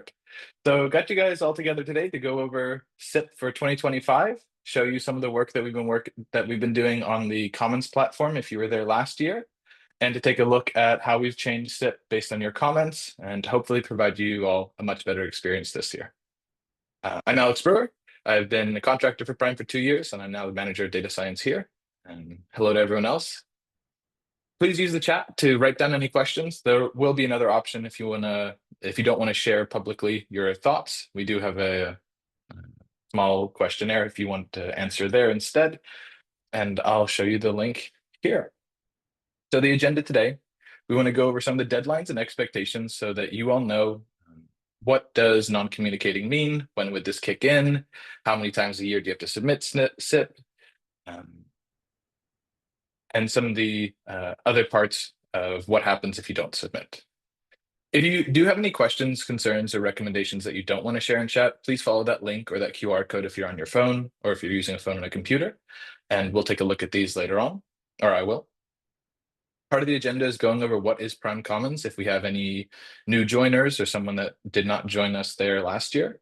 start. So got you guys all together today to go over SIP for 2025, show you some of the work that we've been doing on the Commons platform if you were there last year, and to take a look at how we've changed SIP based on your comments and hopefully provide you all a much better experience this year. I'm Alex Brewer. I've been a contractor for Prime for 2 years, and I'm now the manager of data science here. And hello to everyone else. Please use the chat to write down any questions. There will be another option if you don't want to share publicly your thoughts. We do have a small questionnaire if you want to answer there instead. And I'll show you the link here. So the agenda today, we want to go over some of the deadlines and expectations so that you all know what does non-communicating mean, when would this kick in, how many times a year do you have to submit SIP, and some of the other parts of what happens if you don't submit. If you do have any questions, concerns, or recommendations that you don't want to share in chat, please follow that link or that QR code if you're on your phone or if you're using a phone and a computer, and we'll take a look at these later on, or I will. Part of the agenda is going over what is PRME Commons if we have any new joiners or someone that did not join us there last year.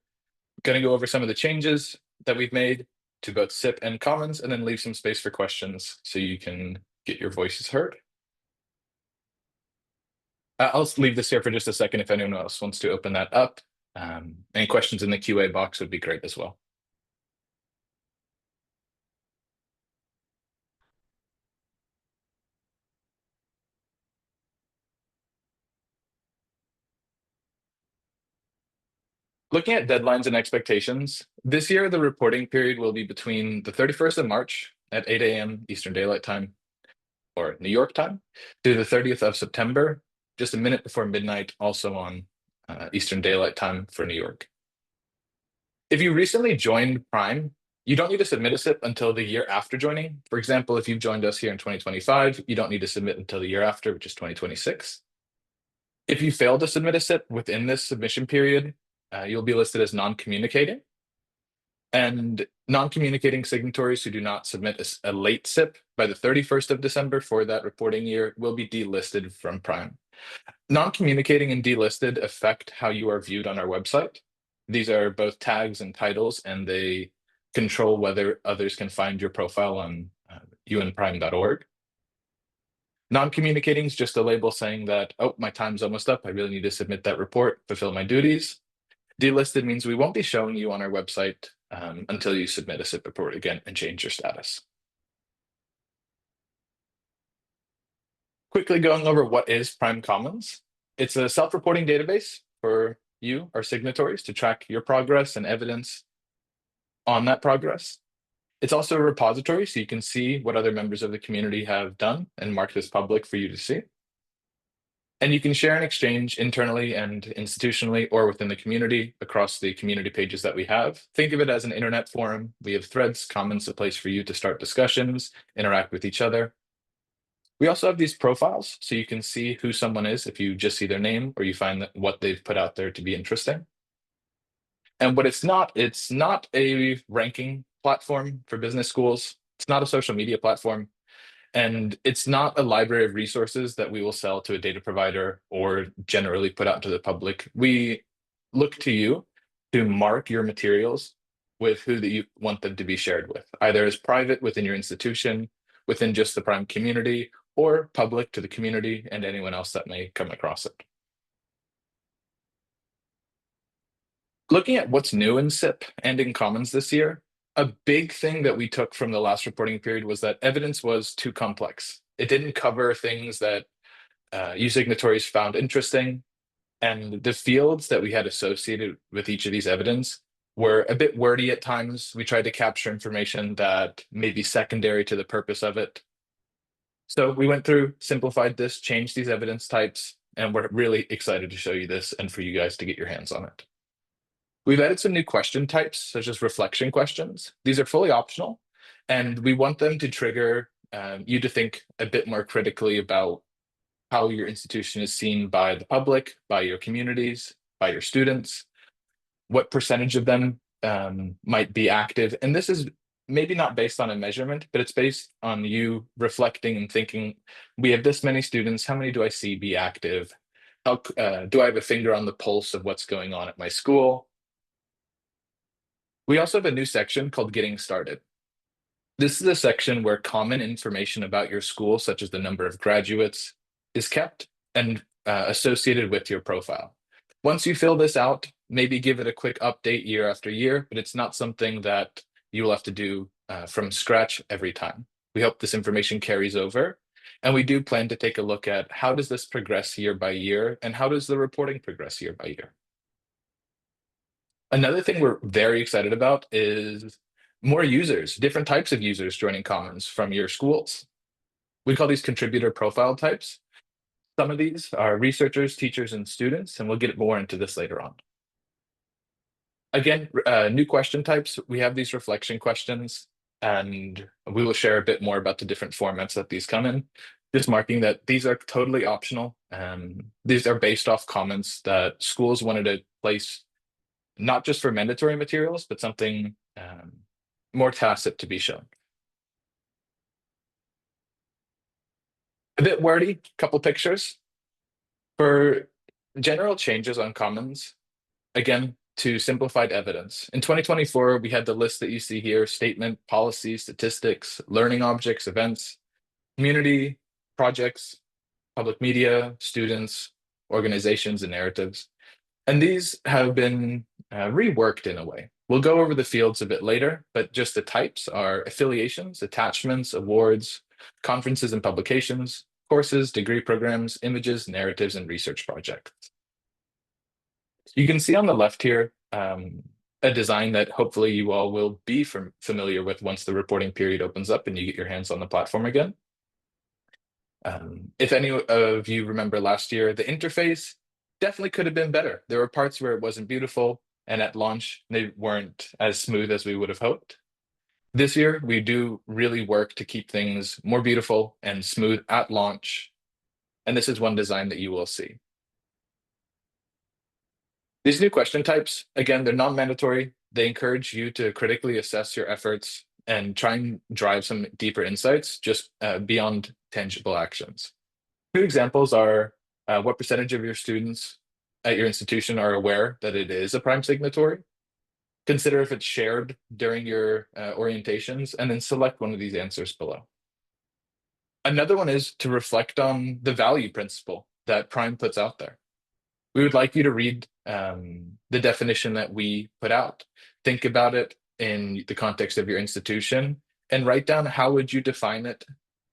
I'm going to go over some of the changes that we've made to both SIP and Commons, and then leave some space for questions so you can get your voices heard. I'll leave this here for just a second if anyone else wants to open that up. Any questions in the QA box would be great as well. Looking at deadlines and expectations, this year the reporting period will be between the 31st of March at 8 a.m. Eastern Daylight Time, or New York time, to the 30th of September, just a minute before midnight, also on Eastern Daylight Time for New York. If you recently joined Prime, you don't need to submit a SIP until the year after joining. For example, if you've joined us here in 2025, you don't need to submit until the year after, which is 2026. If you fail to submit a SIP within this submission period, you'll be listed as non-communicating. And non-communicating signatories who do not submit a late SIP by the 31st of December for that reporting year will be delisted from Prime. Non-communicating and delisted affect how you are viewed on our website. These are both tags and titles, and they control whether others can find your profile on unprime.org. Non-communicating is just a label saying that, oh, my time's almost up. I really need to submit that report, fulfill my duties. Delisted means we won't be showing you on our website until you submit a SIP report again and change your status. Quickly going over what is PRME Commons. It's a self-reporting database for you, our signatories, to track your progress and evidence on that progress. It's also a repository, so you can see what other members of the community have done and marked as public for you to see. And you can share and exchange internally and institutionally or within the community across the community pages that we have. Think of it as an internet forum. We have threads, Commons, a place for you to start discussions, interact with each other. We also have these profiles, so you can see who someone is if you just see their name or you find that what they've put out there to be interesting. And what it's not a ranking platform for business schools. It's not a social media platform. And it's not a library of resources that we will sell to a data provider or generally put out to the public. We look to you to mark your materials with who that you want them to be shared with, either as private within your institution, within just the Prime community, or public to the community and anyone else that may come across it. Looking at what's new in SIP and in Commons this year, a big thing that we took from the last reporting period was that evidence was too complex. It didn't cover things that you signatories found interesting, and the fields that we had associated with each of these evidence were a bit wordy at times. We tried to capture information that may be secondary to the purpose of it. So we went through, simplified this, changed these evidence types, and we're really excited to show you this and for you guys to get your hands on it. We've added some new question types, such as reflection questions. These are fully optional, and we want them to trigger you to think a bit more critically about how your institution is seen by the public, by your communities, by your students, what percentage of them might be active. And this is maybe not based on a measurement, but it's based on you reflecting and thinking, we have this many students, how many do I see be active? Do I have a finger on the pulse of what's going on at my school? We also have a new section called Getting Started. This is a section where common information about your school, such as the number of graduates, is kept and associated with your profile. Once you fill this out, maybe give it a quick update year after year, but it's not something that you will have to do from scratch every time. We hope this information carries over, and we do plan to take a look at how does this progress year by year, and how does the reporting progress year by year. Another thing we're very excited about is more users, different types of users joining Commons from your schools. We call these contributor profile types. Some of these are researchers, teachers, and students, and we'll get more into this later on. Again, new question types. We have these reflection questions, and we will share a bit more about the different formats that these come in. Just marking that these are totally optional. These are based off comments that schools wanted to place, not just for mandatory materials, but something more tacit to be shown. A bit wordy, couple pictures. For general changes on Commons, again, to simplified evidence. In 2024, we had the list that you see here: statement, policy, statistics, learning objects, events, community, projects, public media, students, organizations, and narratives. And these have been reworked in a way. We'll go over the fields a bit later, but just the types are affiliations, attachments, awards, conferences and publications, courses, degree programs, images, narratives, and research projects. You can see on the left here a design that hopefully you all will be familiar with once the reporting period opens up and you get your hands on the platform again. If any of you remember last year, the interface definitely could have been better. There were parts where it wasn't beautiful, and at launch, they weren't as smooth as we would have hoped. This year, we do really work to keep things more beautiful and smooth at launch, and this is one design that you will see. These new question types, again, they're non-mandatory. They encourage you to critically assess your efforts and try and drive some deeper insights just beyond tangible actions. Two examples are what percentage of your students at your institution are aware that it is a prime signatory. Consider if it's shared during your orientations, and then select one of these answers below. Another one is to reflect on the value principle that Prime puts out there. We would like you to read the definition that we put out. Think about it in the context of your institution and write down how would you define it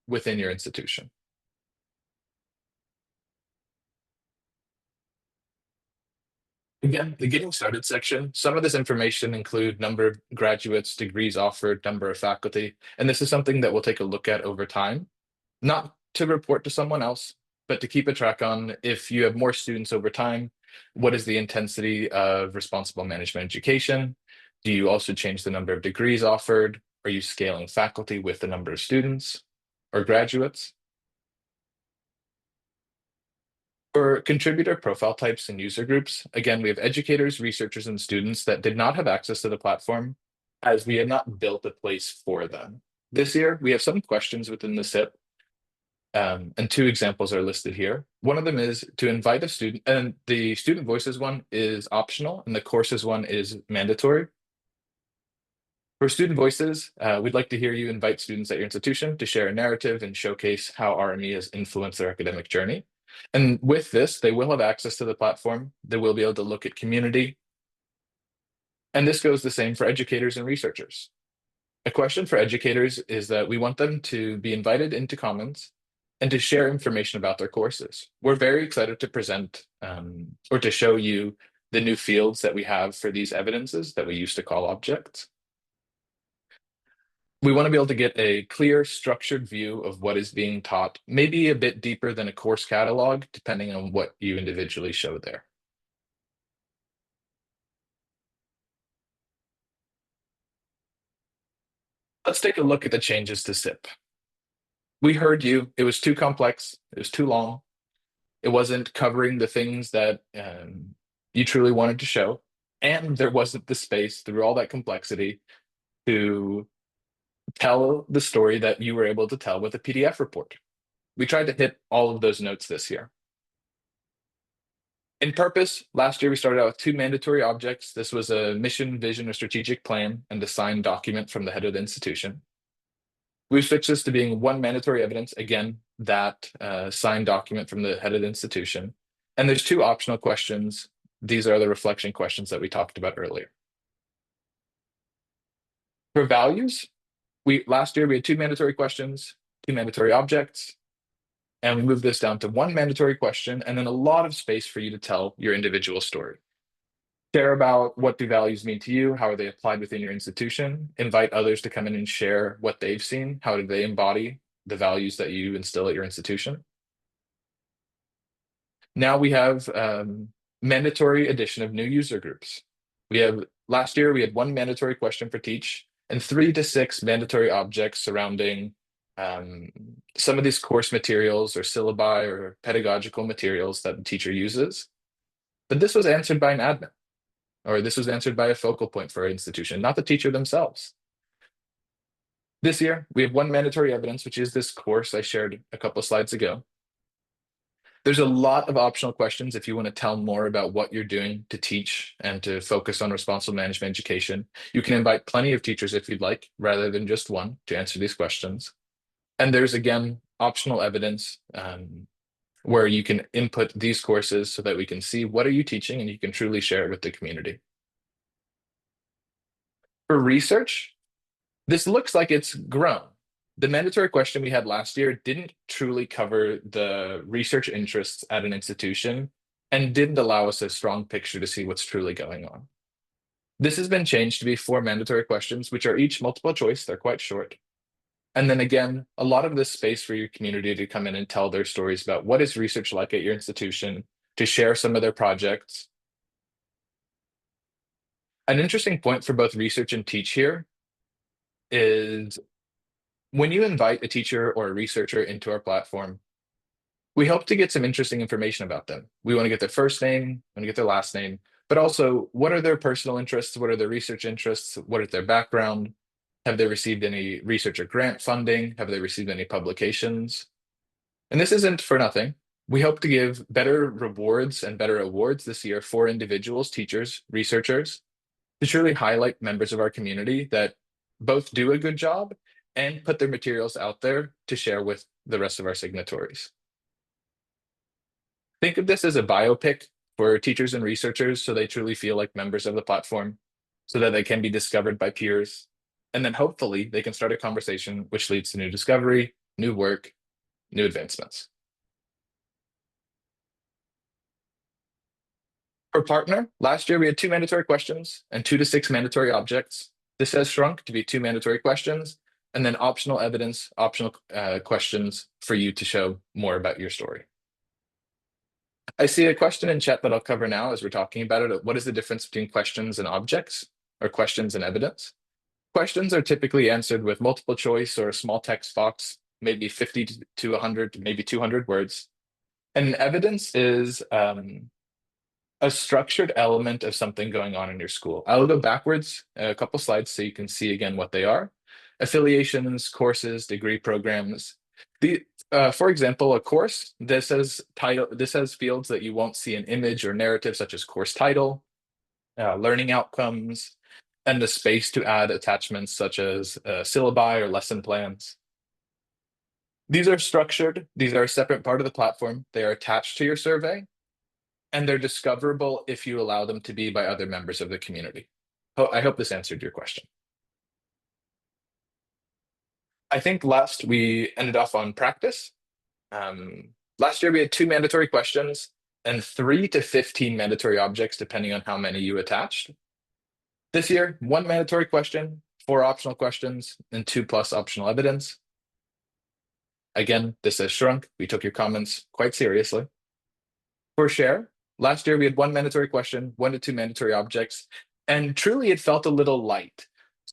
within your institution. Again, the getting started section, some of this information include number of graduates, degrees offered, number of faculty, and this is something that we'll take a look at over time, not to report to someone else, but to keep a track on if you have more students over time, what is the intensity of responsible management education? Do you also change the number of degrees offered? Are you scaling faculty with the number of students or graduates? For contributor profile types and user groups, again, we have educators, researchers, and students that did not have access to the platform as we had not built a place for them. This year, we have some questions within the SIP, and two examples are listed here. One of them is to invite a student, and the student voices one is optional, and the courses one is mandatory. For student voices, we'd like to hear you invite students at your institution to share a narrative and showcase how RME has influenced their academic journey. And with this, they will have access to the platform. They will be able to look at community. And this goes the same for educators and researchers. A question for educators is that we want them to be invited into Commons and to share information about their courses. We're very excited to present or to show you the new fields that we have for these evidences that we used to call objects. We want to be able to get a clear, structured view of what is being taught, maybe a bit deeper than a course catalog, depending on what you individually show there. Let's take a look at the changes to SIP. We heard you. It was too complex. It was too long. It wasn't covering the things that you truly wanted to show. And there wasn't the space through all that complexity to tell the story that you were able to tell with a PDF report. We tried to hit all of those notes this year. In purpose, last year we started out with 2 mandatory objects. This was a mission, vision, or strategic plan and a signed document from the head of the institution. We've switched this to being 1 mandatory evidence, again, that signed document from the head of the institution. And there's 2 optional questions. These are the reflection questions that we talked about earlier. For values, last year we had 2 mandatory questions, 2 mandatory objects, and we moved this down to 1 mandatory question and then a lot of space for you to tell your individual story. Share about what do values mean to you, how are they applied within your institution, invite others to come in and share what they've seen, how do they embody the values that you instill at your institution. Now we have mandatory addition of new user groups. Last year we had 1 mandatory question for teach and 3 to 6 mandatory objects surrounding some of these course materials or syllabi or pedagogical materials that the teacher uses. But this was answered by an admin, or this was answered by a focal point for our institution, not the teacher themselves. This year, we have 1 mandatory evidence, which is this course I shared a couple of slides ago. There's a lot of optional questions if you want to tell more about what you're doing to teach and to focus on responsible management education. You can invite plenty of teachers if you'd like, rather than just one, to answer these questions. And there's, again, optional evidence where you can input these courses so that we can see what are you teaching and you can truly share it with the community. For research, this looks like it's grown. The mandatory question we had last year didn't truly cover the research interests at an institution and didn't allow us a strong picture to see what's truly going on. This has been changed to be 4 mandatory questions, which are each multiple choice. They're quite short. And then again, a lot of this space for your community to come in and tell their stories about what is research like at your institution, to share some of their projects. An interesting point for both research and teach here is when you invite a teacher or a researcher into our platform, we hope to get some interesting information about them. We want to get their first name, we want to get their last name, but also what are their personal interests, what are their research interests, what is their background, have they received any research or grant funding, have they received any publications? And this isn't for nothing. We hope to give better rewards and better awards this year for individuals, teachers, researchers, to truly highlight members of our community that both do a good job and put their materials out there to share with the rest of our signatories. Think of this as a biopic for teachers and researchers so they truly feel like members of the platform, so that they can be discovered by peers. And then hopefully they can start a conversation which leads to new discovery, new work, new advancements. For partner, last year we had 2 mandatory questions and 2 to 6 mandatory objects. This has shrunk to be 2 mandatory questions and then optional evidence, optional questions for you to show more about your story. I see a question in chat that I'll cover now as we're talking about it. What is the difference between questions and objects, or questions and evidence? Questions are typically answered with multiple choice or a small text box, maybe 50 to 100, maybe 200 words. And evidence is a structured element of something going on in your school. I'll go backwards a couple slides so you can see again what they are. Affiliations, courses, degree programs. For example, a course, this has fields that you won't see an image or narrative, such as course title, learning outcomes, and the space to add attachments such as syllabi or lesson plans. These are structured. These are a separate part of the platform. They are attached to your survey, and they're discoverable if you allow them to be by other members of the community. I hope this answered your question. I think last we ended off on practice. Last year we had 2 mandatory questions and 3 to 15 mandatory objects, depending on how many you attached. This year, 1 mandatory question, 4 optional questions, and 2 plus optional evidence. Again, this has shrunk. We took your comments quite seriously. For share, last year we had 1 mandatory question, 1 to 2 mandatory objects, and truly it felt a little light.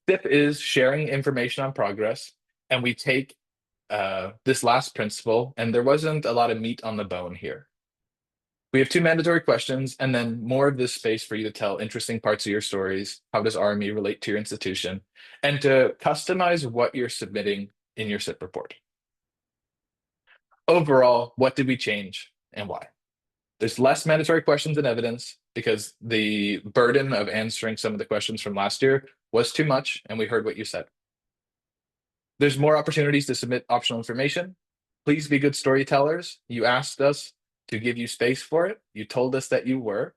SIP is sharing information on progress, and we take this last principle, and there wasn't a lot of meat on the bone here. We have 2 mandatory questions, and then more of this space for you to tell interesting parts of your stories. How does RME relate to your institution? And to customize what you're submitting in your SIP report. Overall, what did we change and why? There's less mandatory questions and evidence because the burden of answering some of the questions from last year was too much, and we heard what you said. There's more opportunities to submit optional information. Please be good storytellers. You asked us to give you space for it. You told us that you were,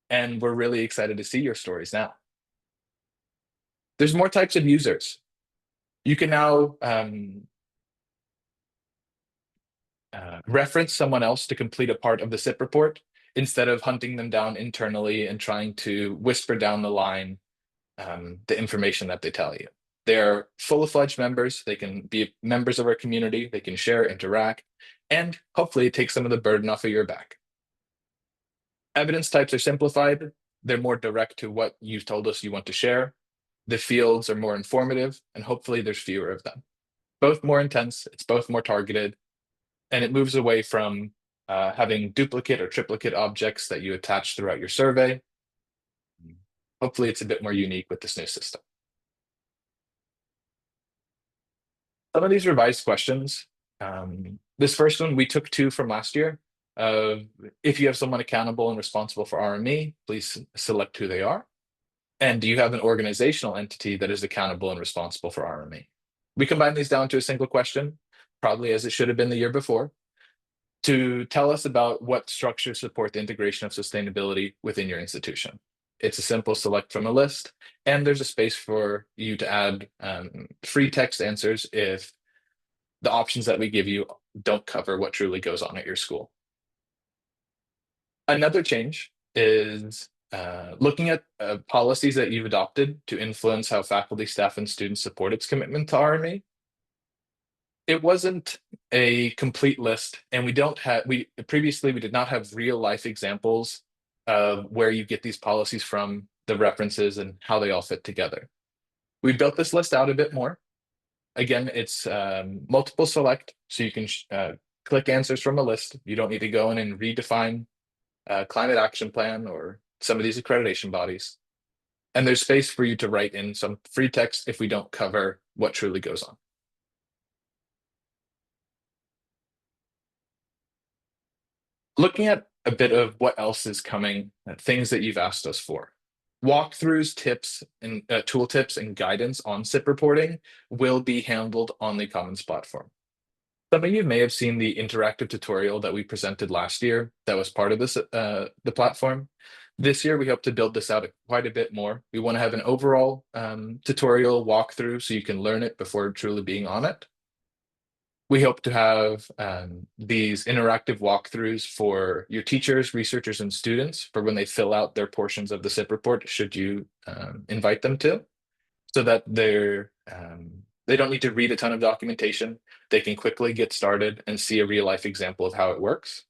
and we're really excited to see your stories now. There's more types of users. You can now reference someone else to complete a part of the SIP report instead of hunting them down internally and trying to whisper down the line the information that they tell you. They're full-fledged members. They can be members of our community. They can share, interact, and hopefully take some of the burden off of your back. Evidence types are simplified. They're more direct to what you've told us you want to share. The fields are more informative, and hopefully there's fewer of them. Both more intense, it's both more targeted, and it moves away from having duplicate or triplicate objects that you attach throughout your survey. Hopefully it's a bit more unique with this new system. Some of these revised questions, this first one, we took 2 from last year. If you have someone accountable and responsible for RME, please select who they are. And do you have an organizational entity that is accountable and responsible for RME? We combined these down to a single question, probably as it should have been the year before, to tell us about what structures support the integration of sustainability within your institution. It's a simple select from a list, and there's a space for you to add free text answers if the options that we give you don't cover what truly goes on at your school. Another change is looking at policies that you've adopted to influence how faculty, staff, and students support its commitment to RME. It wasn't a complete list, and previously we did not have real life examples of where you get these policies from, the references, and how they all fit together. We built this list out a bit more. Again, it's multiple select, so you can click answers from a list. You don't need to go in and redefine climate action plan or some of these accreditation bodies. And there's space for you to write in some free text if we don't cover what truly goes on. Looking at a bit of what else is coming, things that you've asked us for. Walkthroughs, tips, and tooltips and guidance on SIP reporting will be handled on the Commons platform. Some of you may have seen the interactive tutorial that we presented last year that was part of this, the platform. This year, we hope to build this out quite a bit more. We want to have an overall tutorial walkthrough so you can learn it before truly being on it. We hope to have these interactive walkthroughs for your teachers, researchers, and students for when they fill out their portions of the SIP report, should you invite them to, so that they don't need to read a ton of documentation. They can quickly get started and see a real life example of how it works.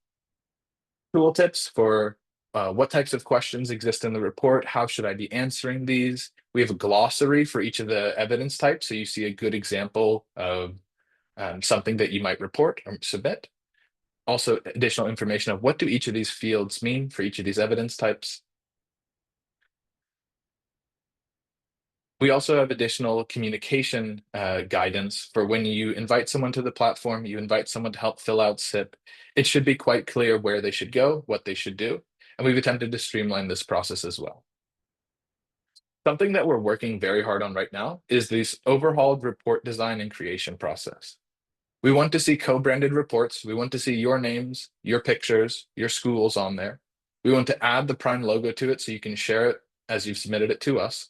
Tooltips for what types of questions exist in the report, how should I be answering these? We have a glossary for each of the evidence types, so you see a good example of something that you might report or submit. Also, additional information of what do each of these fields mean for each of these evidence types. We also have additional communication guidance for when you invite someone to the platform, you invite someone to help fill out SIP. It should be quite clear where they should go, what they should do, and we've attempted to streamline this process as well. Something that we're working very hard on right now is this overhauled report design and creation process. We want to see co-branded reports. We want to see your names, your pictures, your schools on there. We want to add the Prime logo to it so you can share it as you've submitted it to us.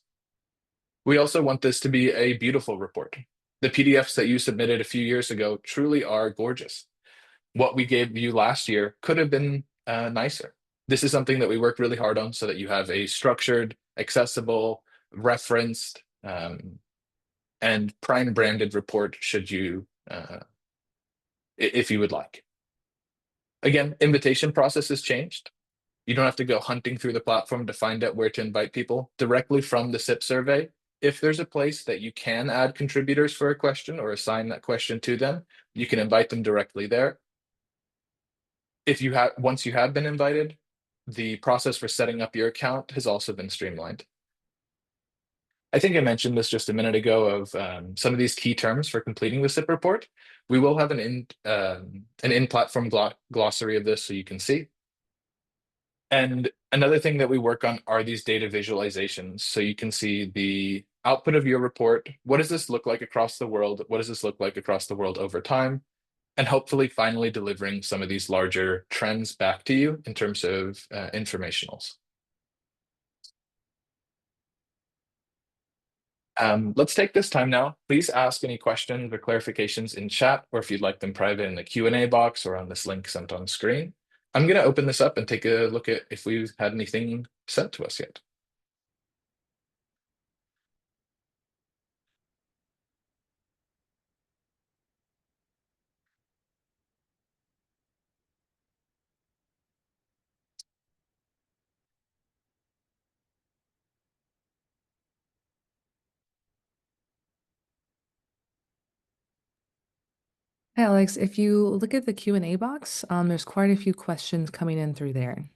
We also want this to be a beautiful report. The PDFs that you submitted a few years ago truly are gorgeous. What we gave you last year could have been nicer. This is something that we worked really hard on so that you have a structured, accessible, referenced, and Prime branded report should you if you would like. Again, invitation process has changed. You don't have to go hunting through the platform to find out where to invite people. Directly from the SIP survey, if there's a place that you can add contributors for a question or assign that question to them, you can invite them directly there. Once you have been invited, the process for setting up your account has also been streamlined. I think I mentioned this just a minute ago of some of these key terms for completing the SIP report. We will have an in-platform glossary of this so you can see. And another thing that we work on are these data visualizations. So you can see the output of your report. What does this look like across the world? What does this look like across the world over time? And hopefully finally delivering some of these larger trends back to you in terms of informationals. Let's take this time now. Please ask any questions or clarifications in chat, or if you'd like them private in the Q&A box or on this link sent on screen. I'm going to open this up and take a look at if we've had anything sent to us yet. Hi, Alex. If you look at the Q&A box, there's quite a few questions coming in through there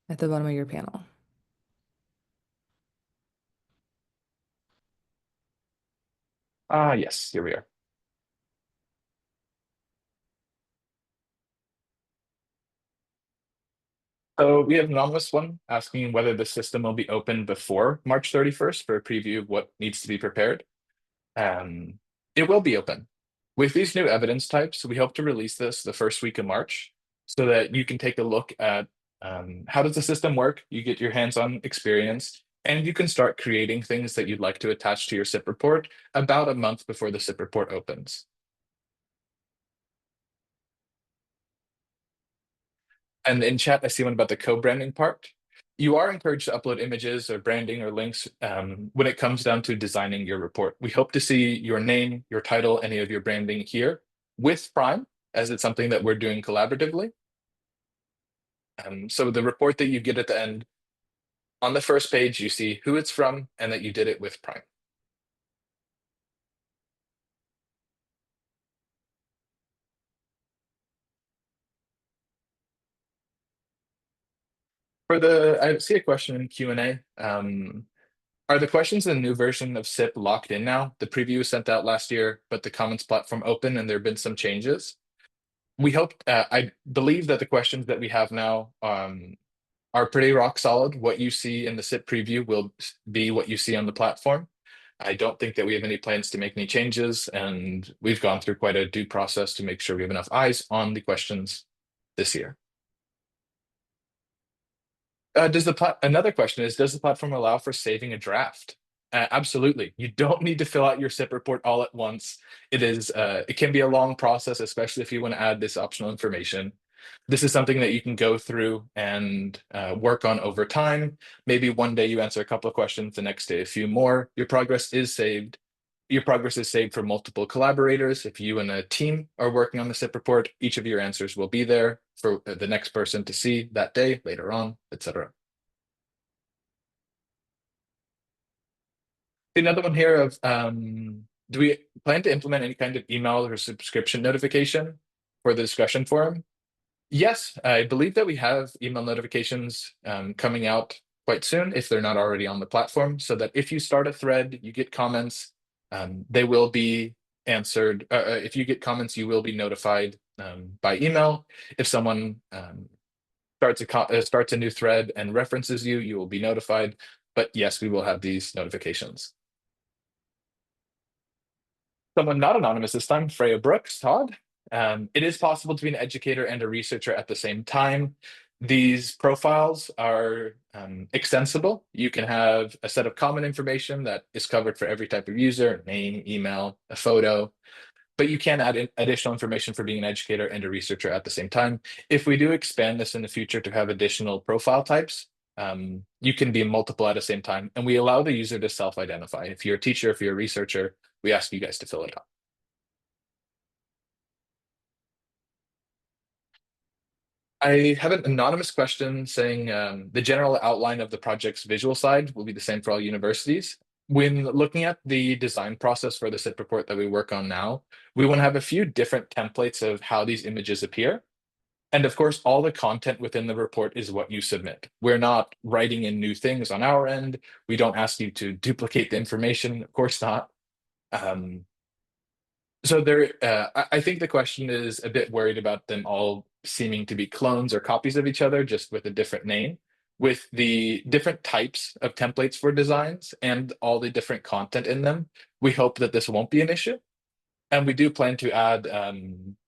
at the bottom of your panel. Yes, here we are. So we have an anonymous one asking whether the system will be open before March 31st for a preview of what needs to be prepared. It will be open. With these new evidence types, we hope to release this the first week of March so that you can take a look at how does the system work, you get your hands-on experience, and you can start creating things that you'd like to attach to your SIP report about a month before the SIP report opens. And in chat, I see one about the co-branding part. You are encouraged to upload images or branding or links when it comes down to designing your report. We hope to see your name, your title, any of your branding here with Prime, as it's something that we're doing collaboratively. So the report that you get at the end, on the first page, you see who it's from and that you did it with Prime. I see a question in Q&A. Are the questions in the new version of SIP locked in now? The preview was sent out last year, but the Commons platform open and there have been some changes. We hope, I believe that the questions that we have now are pretty rock solid. What you see in the SIP preview will be what you see on the platform. I don't think that we have any plans to make any changes, and we've gone through quite a due process to make sure we have enough eyes on the questions this year. Another question is, does the platform allow for saving a draft? Absolutely. You don't need to fill out your SIP report all at once. It can be a long process, especially if you want to add this optional information. This is something that you can go through and work on over time. Maybe one day you answer a couple of questions, the next day a few more. Your progress is saved. Your progress is saved for multiple collaborators. If you and a team are working on the SIP report, each of your answers will be there for the next person to see that day, later on, etc. Another one here of, do we plan to implement any kind of email or subscription notification for the discussion forum? Yes, I believe that we have email notifications coming out quite soon if they're not already on the platform, so that if you start a thread, you get comments, they will be answered. If you get comments, you will be notified by email. If someone starts a new thread and references you, you will be notified. But yes, we will have these notifications. Someone not anonymous this time, Freya Brooks, Todd. It is possible to be an educator and a researcher at the same time. These profiles are extensible. You can have a set of common information that is covered for every type of user, name, email, a photo, but you can add in additional information for being an educator and a researcher at the same time. If we do expand this in the future to have additional profile types, you can be multiple at the same time, and we allow the user to self-identify. If you're a teacher, if you're a researcher, we ask you guys to fill it out. I have an anonymous question saying the general outline of the project's visual side will be the same for all universities. When looking at the design process for the SIP report that we work on now, we want to have a few different templates of how these images appear. And of course, all the content within the report is what you submit. We're not writing in new things on our end. We don't ask you to duplicate the information, of course not. So there, I think the question is a bit worried about them all seeming to be clones or copies of each other, just with a different name. With the different types of templates for designs and all the different content in them, we hope that this won't be an issue. And we do plan to add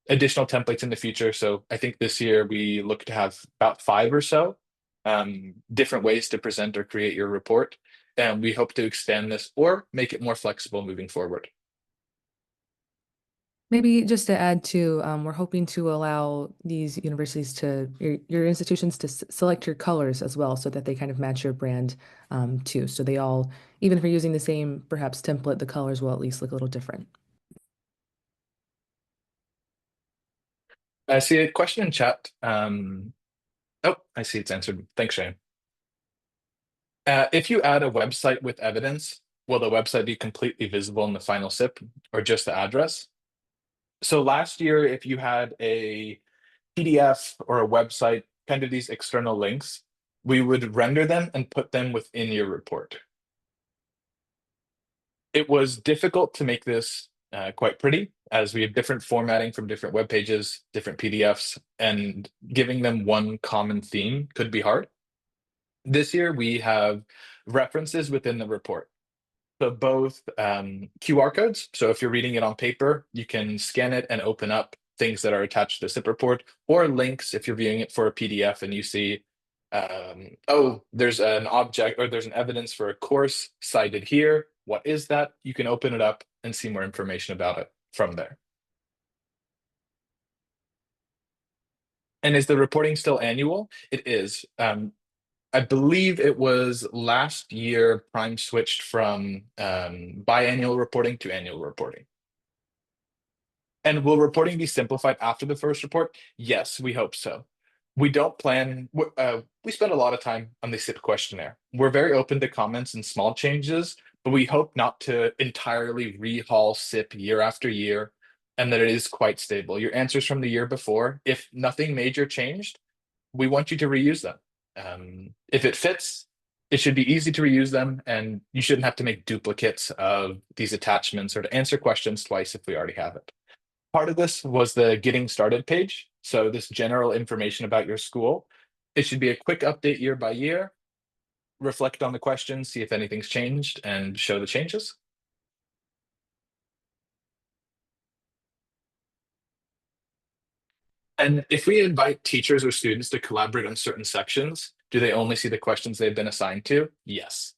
additional templates in the future. So I think this year we look to have about 5 or so different ways to present or create your report. And we hope to expand this or make it more flexible moving forward. Maybe just to add to, we're hoping to allow these universities to, your institutions to select your colors as well so that they kind of match your brand too. So they all, even if you're using the same perhaps template, the colors will at least look a little different. I see a question in chat. Oh, I see it's answered. Thanks, Shane. If you add a website with evidence, will the website be completely visible in the final SIP or just the address? So last year, if you had a PDF or a website, kind of these external links, we would render them and put them within your report. It was difficult to make this quite pretty, as we have different formatting from different web pages, different PDFs, and giving them one common theme could be hard. This year, we have references within the report. So both QR codes. So if you're reading it on paper, you can scan it and open up things that are attached to the SIP report, or links if you're viewing it for a PDF and you see, oh, there's an object or there's an evidence for a course cited here. What is that? You can open it up and see more information about it from there. And is the reporting still annual? It is. I believe it was last year Prime switched from biannual reporting to annual reporting. And will reporting be simplified after the first report? Yes, we hope so. We don't plan, we spend a lot of time on the SIP questionnaire. We're very open to comments and small changes, but we hope not to entirely rehaul SIP year after year and that it is quite stable. Your answers from the year before, if nothing major changed, we want you to reuse them. If it fits, it should be easy to reuse them, and you shouldn't have to make duplicates of these attachments or to answer questions twice if we already have it. Part of this was the getting started page. So this general information about your school. It should be a quick update year by year, reflect on the questions, see if anything's changed, and show the changes. And if we invite teachers or students to collaborate on certain sections, do they only see the questions they've been assigned to? Yes.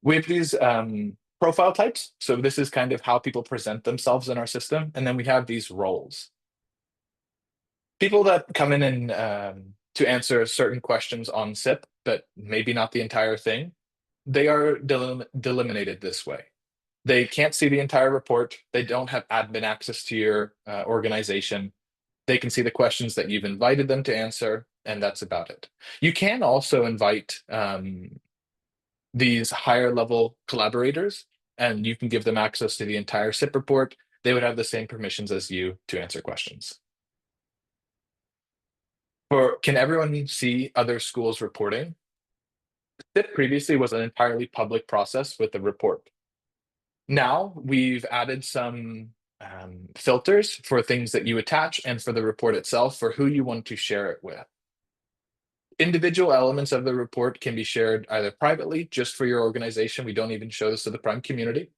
We have these profile types. So this is kind of how people present themselves in our system. And then we have these roles. People that come in and to answer certain questions on SIP, but maybe not the entire thing, they are delimited this way. They can't see the entire report. They don't have admin access to your organization. They can see the questions that you've invited them to answer, and that's about it. You can also invite these higher level collaborators, and you can give them access to the entire SIP report. They would have the same permissions as you to answer questions. Can everyone see other schools reporting? SIP previously was an entirely public process with the report. Now we've added some filters for things that you attach and for the report itself for who you want to share it with. Individual elements of the report can be shared either privately, just for your organization. We don't even show this to the Prime community.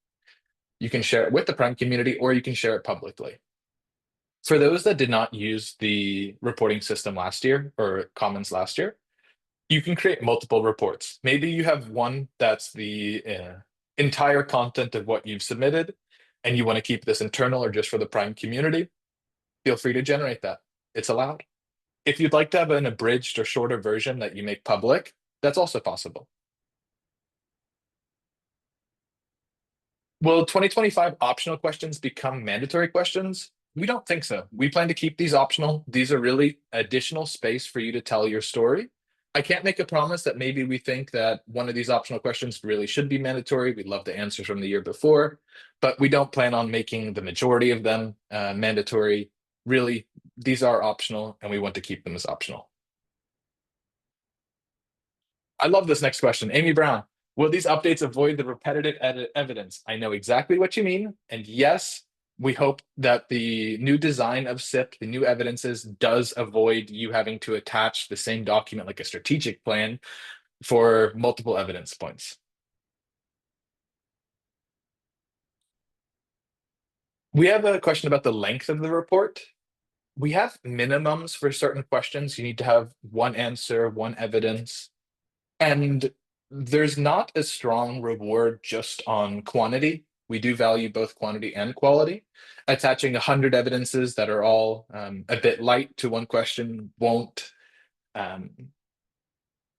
You can share it with the Prime community, or you can share it publicly. For those that did not use the reporting system last year or Commons last year, you can create multiple reports. Maybe you have one that's the entire content of what you've submitted, and you want to keep this internal or just for the Prime community. Feel free to generate that. It's allowed. If you'd like to have an abridged or shorter version that you make public, that's also possible. Will 2025 optional questions become mandatory questions? We don't think so. We plan to keep these optional. These are really additional space for you to tell your story. I can't make a promise that maybe we think that one of these optional questions really should be mandatory. We'd love the answers from the year before, but we don't plan on making the majority of them mandatory. Really, these are optional, and we want to keep them as optional. I love this next question. Amy Brown, will these updates avoid the repetitive evidence? I know exactly what you mean. And yes, We hope that the new design of SIP, the new evidences, does avoid you having to attach the same document like a strategic plan for multiple evidence points. We have a question about the length of the report. We have minimums for certain questions. You need to have one answer, one evidence, and there's not a strong reward just on quantity. We do value both quantity and quality. Attaching 100 evidences that are all a bit light to one question um,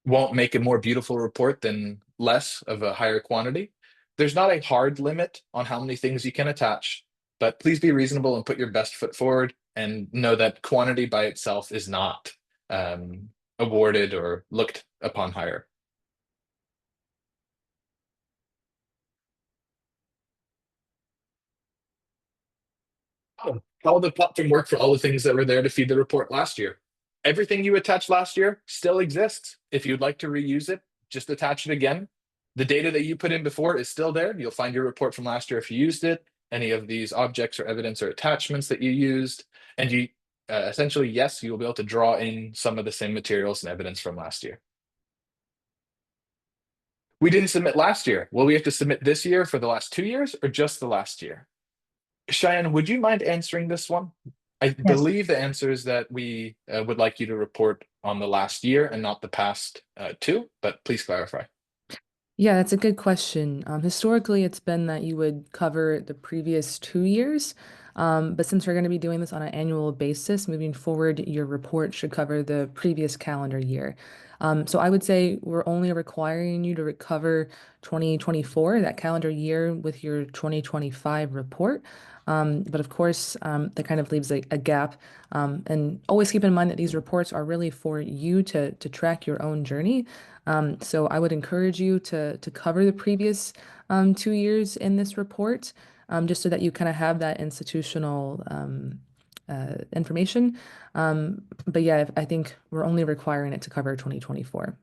won't make a more beautiful report than less of a higher quantity. There's not a hard limit on how many things you can attach, but please be reasonable and put your best foot forward and know that quantity by itself is not awarded or looked upon higher. How will the platform work for all the things that were there to feed the report last year? Everything you attached last year still exists. If you'd like to reuse it, just attach it again. The data that you put in before is still there. You'll find your report from last year if you used it, any of these objects or evidence or attachments that you used. And you essentially, yes, you will be able to draw in some of the same materials and evidence from last year. We didn't submit last year. Will we have to submit this year for the last 2 years or just the last year? Cheyenne, would you mind answering this one? I Yes. believe the answer is that we would like you to report on the last year and not the past two, but please clarify. Yeah, that's a good question. Historically, it's been that you would cover the previous 2 years, but since we're going to be doing this on an annual basis, moving forward, your report should cover the previous calendar year. So I would say we're only requiring you to recover 2024, that calendar year, with your 2025 report. But of course, that kind of leaves a gap. And always keep in mind that these reports are really for you to track your own journey. So I would encourage you to cover the previous 2 years in this report, just so that you kind of have that institutional information. But yeah, I think we're only requiring it to cover 2024.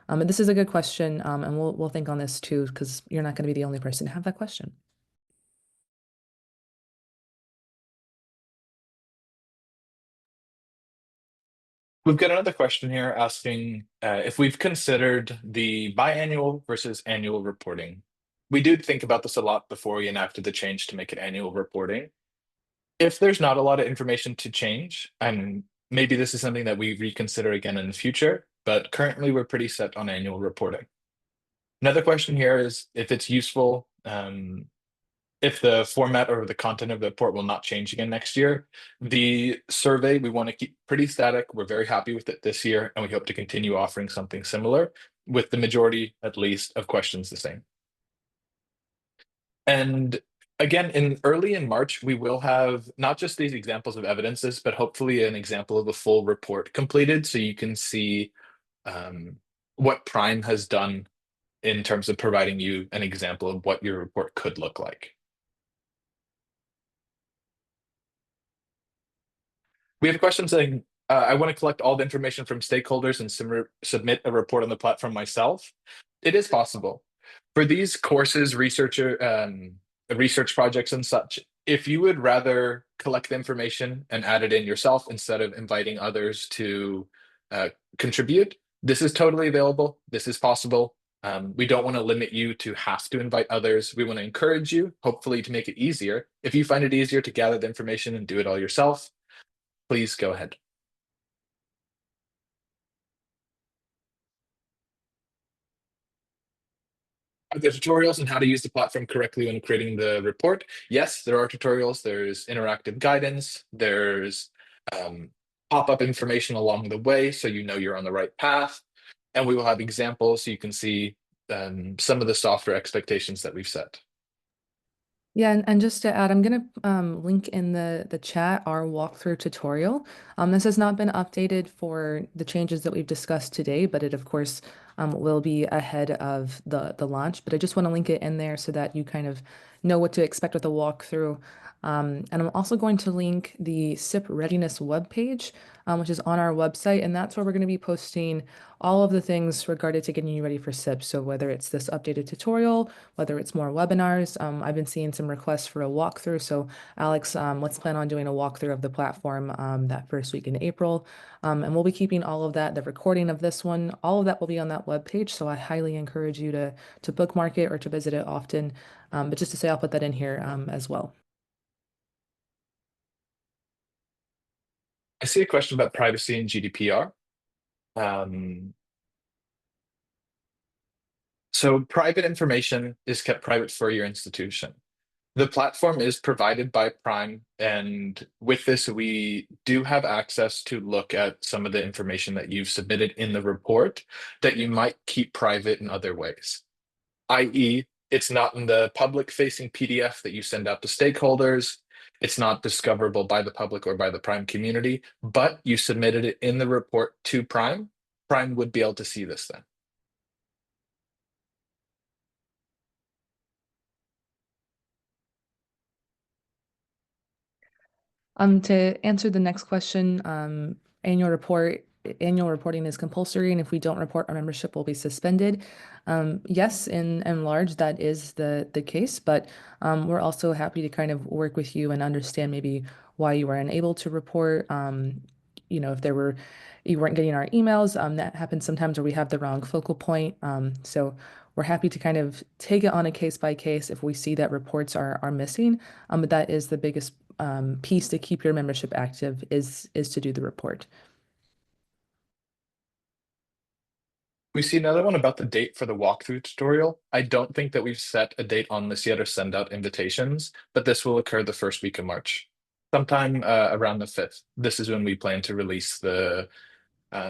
And this is a good question, and we'll think on this too, because you're not going to be the only person to have that question. We've got another question here asking if we've considered the biannual versus annual reporting. We did think about this a lot before we enacted the change to make it annual reporting. If there's not a lot of information to change, and maybe this is something that we reconsider again in the future, but currently we're pretty set on annual reporting. Another question here is if it's useful, if the format or the content of the report will not change again next year. The survey we want to keep pretty static. We're very happy with it this year, and we hope to continue offering something similar with the majority, at least, of questions the same. And again, early in March, we will have not just these examples of evidences, but hopefully an example of a full report completed so you can see what Prime has done in terms of providing you an example of what your report could look like. We have a question saying, I want to collect all the information from stakeholders and submit a report on the platform myself. It is possible. For these courses, research projects and such, if you would rather collect the information and add it in yourself instead of inviting others to contribute, this is totally available. This is possible. We don't want to limit you to have to invite others. We want to encourage you, hopefully, to make it easier. If you find it easier to gather the information and do it all yourself, please go ahead. Are there tutorials on how to use the platform correctly when creating the report? Yes, there are tutorials. There's interactive guidance. There's pop-up information along the way so you know you're on the right path. And we will have examples so you can see some of the software expectations that we've set. Yeah, and just to add, I'm going to link in the chat our walkthrough tutorial. This has not been updated for the changes that we've discussed today, but it, of course, will be ahead of the launch. But I just want to link it in there so that you kind of know what to expect with a walkthrough. And I'm also going to link the SIP readiness webpage, which is on our website, and that's where we're going to be posting all of the things regarded to getting you ready for SIP. So whether it's this updated tutorial, whether it's more webinars, I've been seeing some requests for a walkthrough. So Alex, let's plan on doing a walkthrough of the platform that first week in April. And we'll be keeping all of that, the recording of this one, all of that will be on that webpage. So I highly encourage you to bookmark it or to visit it often. But just to say, I'll put that in here as well. I see a question about privacy and GDPR. Um, so private information is kept private for your institution. The platform is provided by Prime, and with this, we do have access to look at some of the information that you've submitted in the report that you might keep private in other ways, i.e., it's not in the public-facing PDF that you send out to stakeholders. It's not discoverable by the public or by the Prime community, but you submitted it in the report to Prime. Prime would be able to see this then. To answer the next question, annual reporting is compulsory, and if we don't report, our membership will be suspended. Yes, in large, that is the case, but we're also happy to kind of work with you and understand maybe why you were unable to report. If you weren't getting our emails, that happens sometimes where we have the wrong focal point. So we're happy to kind of take it on a case by case if we see that reports are missing. But that is the biggest piece to keep your membership active is to do the report. We see another one about the date for the walkthrough tutorial. I don't think that we've set a date on this yet or send out invitations, but this will occur the first week of March, sometime around the 5th. This is when we plan to release the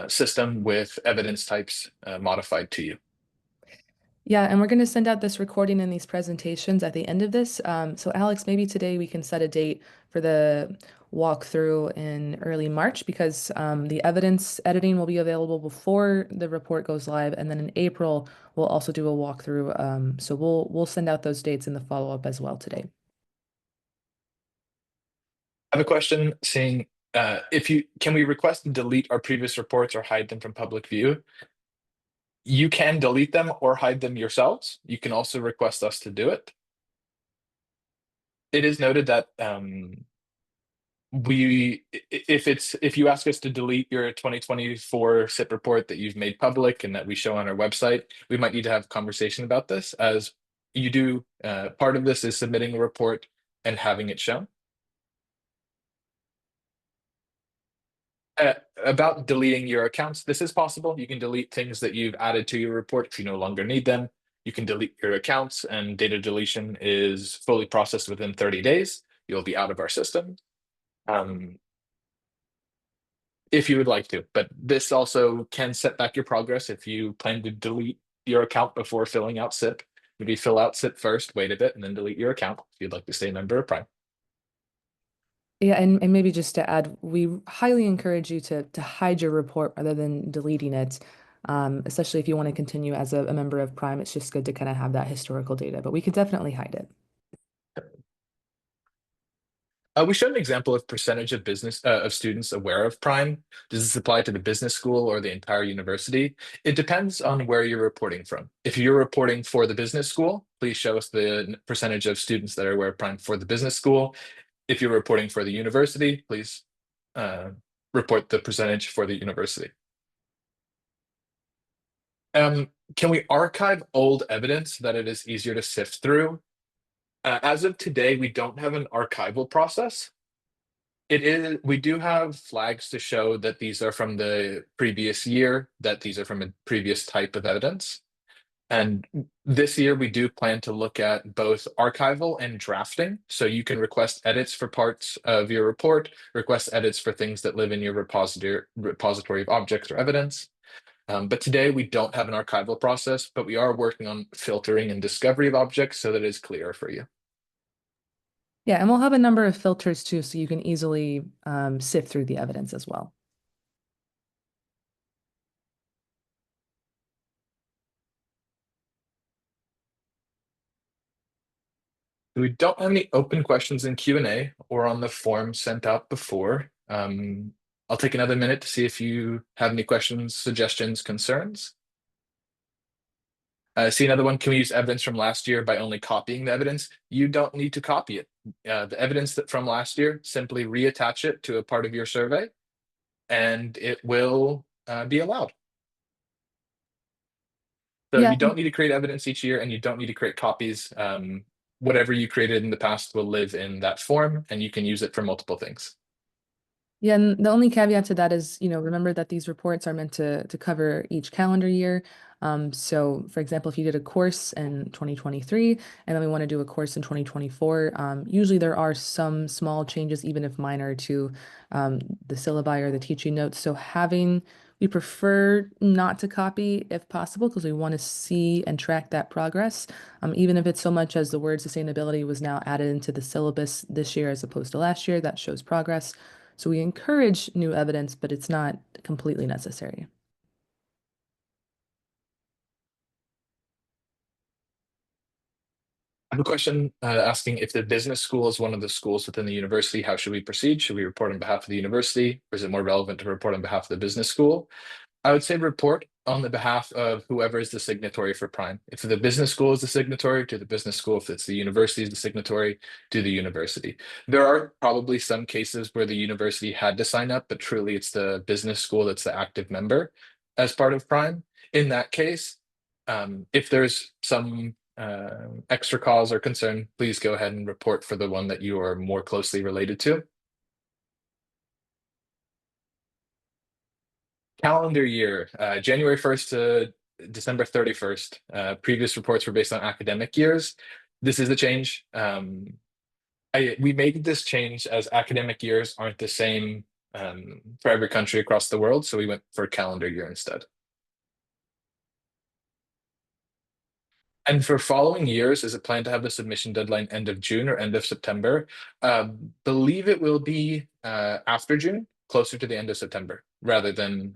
system with evidence types modified to you. Yeah, and we're going to send out this recording and these presentations at the end of this. So Alex, maybe today we can set a date for the walkthrough in early March because the evidence editing will be available before the report goes live, and then in April we'll also do a walkthrough. So we'll send out those dates in the follow-up as well today. I have a question saying can we request and delete our previous reports or hide them from public view? You can delete them or hide them yourselves. You can also request us to do it. It is noted that if you ask us to delete your 2024 SIP report that you've made public and that we show on our website, we might need to have a conversation about this, as you do part of this is submitting a report and having it shown. About deleting your accounts, this is possible. You can delete things that you've added to your report if you no longer need them. You can delete your accounts, and data deletion is fully processed within 30 days. You'll be out of our system. If you would like to, but this also can set back your progress if you plan to delete your account before filling out SIP. Maybe fill out SIP first, wait a bit, and then delete your account if you'd like to stay a member of Prime. Yeah, and maybe just to add, we highly encourage you to hide your report rather than deleting it, especially if you want to continue as a member of Prime. It's just good to kind of have that historical data, but we could definitely hide it. We showed an example of percentage of of students aware of Prime. Does this apply to the business school or the entire university? It depends on where you're reporting from. If you're reporting for the business school, please show us the percentage of students that are aware of Prime for the business school. If you're reporting for the university, please report the percentage for the university. Can we archive old evidence so that it is easier to sift through? As of today, we don't have an archival process. We do have flags to show that these are from the previous year, that these are from a previous type of evidence. And this year, we do plan to look at both archival and drafting. So you can request edits for parts of your report, request edits for things that live in your repository of objects or evidence. But today, we don't have an archival process, but we are working on filtering and discovery of objects so that it is clearer for you. Yeah, and we'll have a number of filters too, so you can easily sift through the evidence as well. We don't have any open questions in Q&A or on the form sent out before. I'll take another minute to see if you have any questions, suggestions, concerns. See another one. Can we use evidence from last year by only copying the evidence? You don't need to copy it. The evidence from last year, simply reattach it to a part of your survey, and it will be allowed. So Yeah, you don't need to create evidence each year, and you don't need to create copies. Whatever you created in the past will live in that form, and you can use it for multiple things. yeah, and the only caveat to that is, remember that these reports are meant to cover each calendar year. So for example, if you did a course in 2023 and then we want to do a course in 2024, usually there are some small changes, even if minor, to the syllabi or the teaching notes. So we prefer not to copy if possible because we want to see and track that progress. Even if it's so much as the word sustainability was now added into the syllabus this year as opposed to last year, that shows progress. So we encourage new evidence, but it's not completely necessary. I have a question asking if the business school is one of the schools within the university, how should we proceed? Should we report on behalf of the university, or is it more relevant to report on behalf of the business school? I would say report on the behalf of whoever is the signatory for Prime. If the business school is the signatory, to the business school. If it's the university is the signatory, to the university. There are probably some cases where the university had to sign up, but truly it's the business school that's the active member as part of Prime. In that case, if there's some extra cause or concern, please go ahead and report for the one that you are more closely related to. Calendar year, January 1st to December 31st. Previous reports were based on academic years. This is a change. We made this change as academic years aren't the same for every country across the world, so we went for calendar year instead. And for following years, is it planned to have the submission deadline end of June or end of September? Believe it will be after June, closer to the end of September, rather than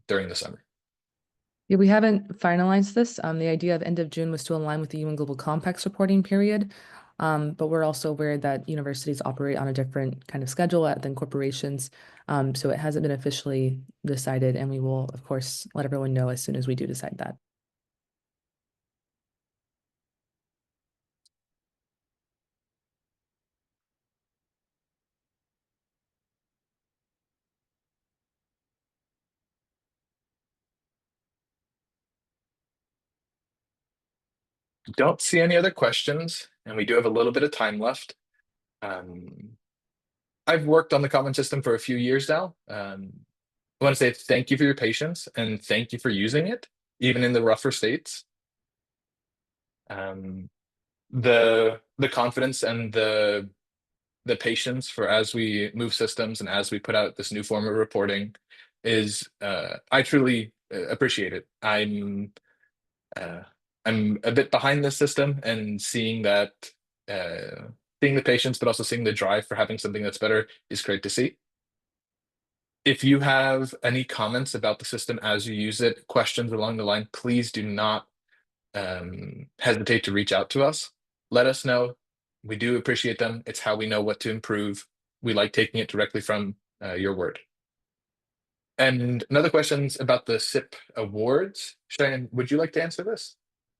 during the summer. Yeah, we haven't finalized this. The idea of end of June was to align with the UN Global Compact's reporting period. But we're also aware that universities operate on a different kind of schedule than corporations. So it hasn't been officially decided, and we will, of course, let everyone know as soon as we do decide that. Don't see any other questions, and we do have a little bit of time left. I've worked on the common system for a few years now. I want to say thank you for your patience and thank you for using it, even in the rougher states. The confidence and the patience for as we move systems and as we put out this new form of reporting is I truly appreciate it. Uh, I'm a bit behind this system, and seeing that, seeing the patience, but also seeing the drive for having something that's better is great to see. If you have any comments about the system as you use it, questions along the line, please do not hesitate to reach out to us. Let us know. We do appreciate them. It's how we know what to improve. We like taking it directly from your word. And another question's about the SIP awards. Cheyenne, would you like to answer this?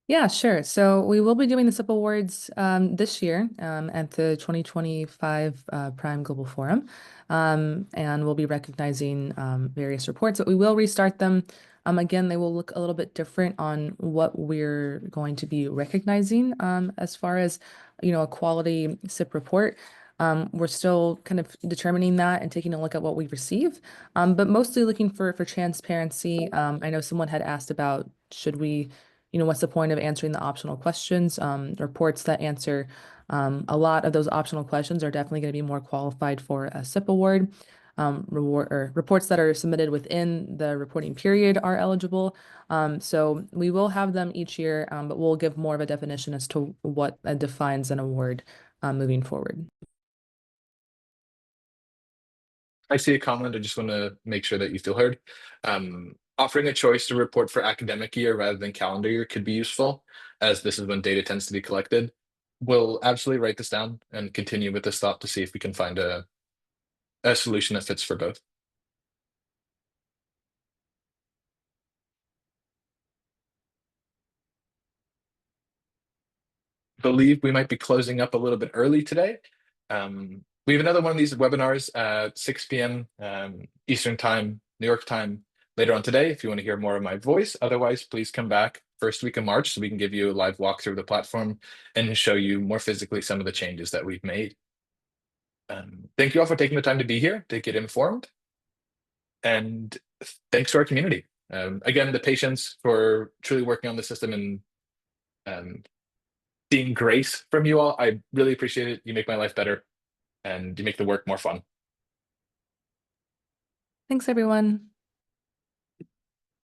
Yeah, sure. So we will be doing the SIP Awards this year at the 2025 Prime Global Forum. And we'll be recognizing various reports, but we will restart them. Again, they will look a little bit different on what we're going to be recognizing as far as, a quality SIP report. We're still kind of determining that and taking a look at what we receive, but mostly looking for transparency. I know someone had asked about should we what's the point of answering the optional questions? Reports that answer a lot of those optional questions are definitely going to be more qualified for a SIP award. Reports that are submitted within the reporting period are eligible. So we will have them each year, but we'll give more of a definition as to what defines an award moving forward. I see a comment. I just want to make sure that you feel heard. Offering a choice to report for academic year rather than calendar year could be useful, as this is when data tends to be collected. we'll absolutely write this down and continue with this thought to see if we can find a solution that fits for both. Believe we might be closing up a little bit early today. We have another one of these webinars at 6 p.m. Eastern Time, New York time, later on today if you want to hear more of my voice. Otherwise, please come back first week of March so we can give you a live walkthrough of the platform and show you more physically some of the changes that we've made. Thank you all for taking the time to be here, to get informed. And thanks to our community. Again, the patience for truly working on the system and seeing grace from you all. I really appreciate it. You make my life better and you make the work more fun. Thanks, everyone.